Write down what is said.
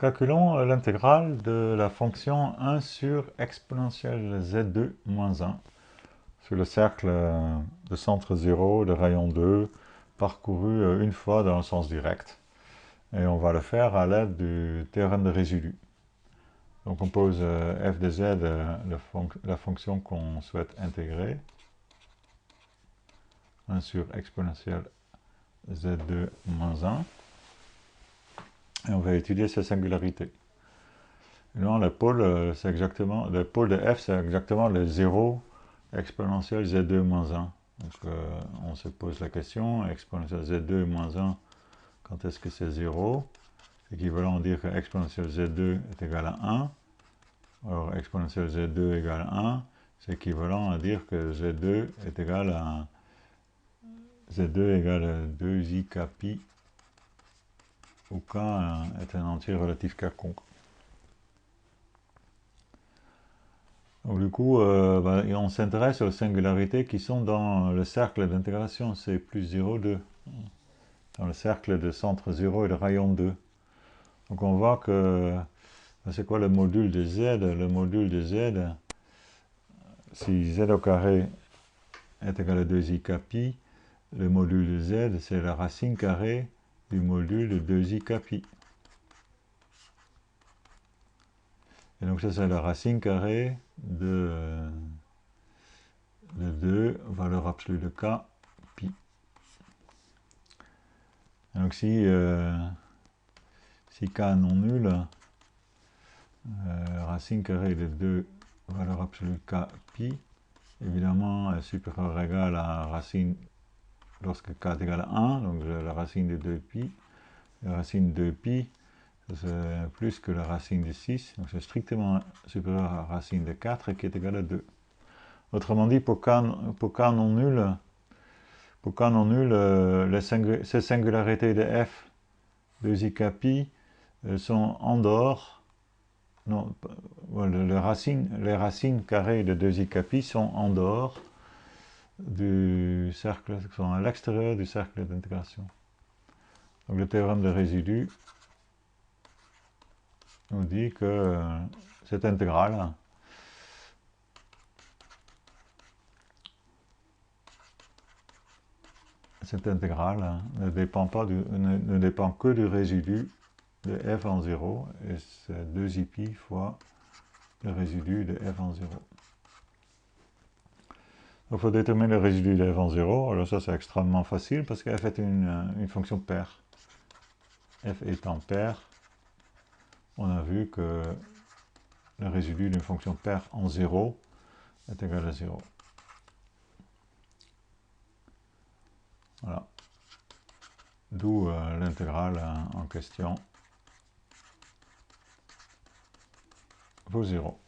Calculons l'intégrale de la fonction 1 sur exponentielle z2 moins 1 sur le cercle de centre 0 de rayon 2 parcouru une fois dans le sens direct. Et on va le faire à l'aide du théorème de résidu. Donc on pose f de z, la fonction qu'on souhaite intégrer, 1 sur exponentielle z2 moins 1. Et on va étudier sa singularité. Et non, le pôle, c'est exactement, le pôle de f, c'est exactement le 0 exponentielle z2 moins 1. Donc on se pose la question, exponentielle z2 moins 1, quand est-ce que c'est 0? Équivalent à dire que exponentielle z2 est égal à 1. Alors exponentielle z2 égale 1, c'est équivalent à dire que z2 est égal à z2 égale à 2i k pi, où k est un entier relatif quelconque. Donc du coup, on s'intéresse aux singularités qui sont dans le cercle d'intégration C plus 0, 2. Dans le cercle de centre 0 et de rayon 2. Donc on voit que, c'est quoi le module de z? Le module de z, si z au carré est égal à 2i k pi, le module de z, c'est la racine carrée du module de 2i k pi. Et donc ça, c'est la racine carrée de 2, valeur absolue de k, pi. Et donc si k non nul, racine carrée de 2, valeur absolue de k, pi, évidemment est supérieur ou égal à racine lorsque k est égal à 1, donc la racine de 2pi. La racine de 2pi, c'est plus que la racine de 6, donc c'est strictement supérieur à la racine de 4 qui est égale à 2. Autrement dit, pour k non nul, ces singularités de f, 2i k pi, sont en dehors, non, les racines carrées de 2i k pi sont en dehors du cercle, sont à l'extérieur du cercle d'intégration. Donc le théorème de résidu nous dit que cette intégrale ne dépend que du résidu de f en 0, et c'est 2i pi fois le résidu de f en 0. Donc il faut déterminer le résidu de f en 0, alors ça c'est extrêmement facile parce que f est une fonction paire. F étant paire, on a vu que le résidu d'une fonction paire en 0 est égal à 0. Voilà. D'où l'intégrale en question vaut 0.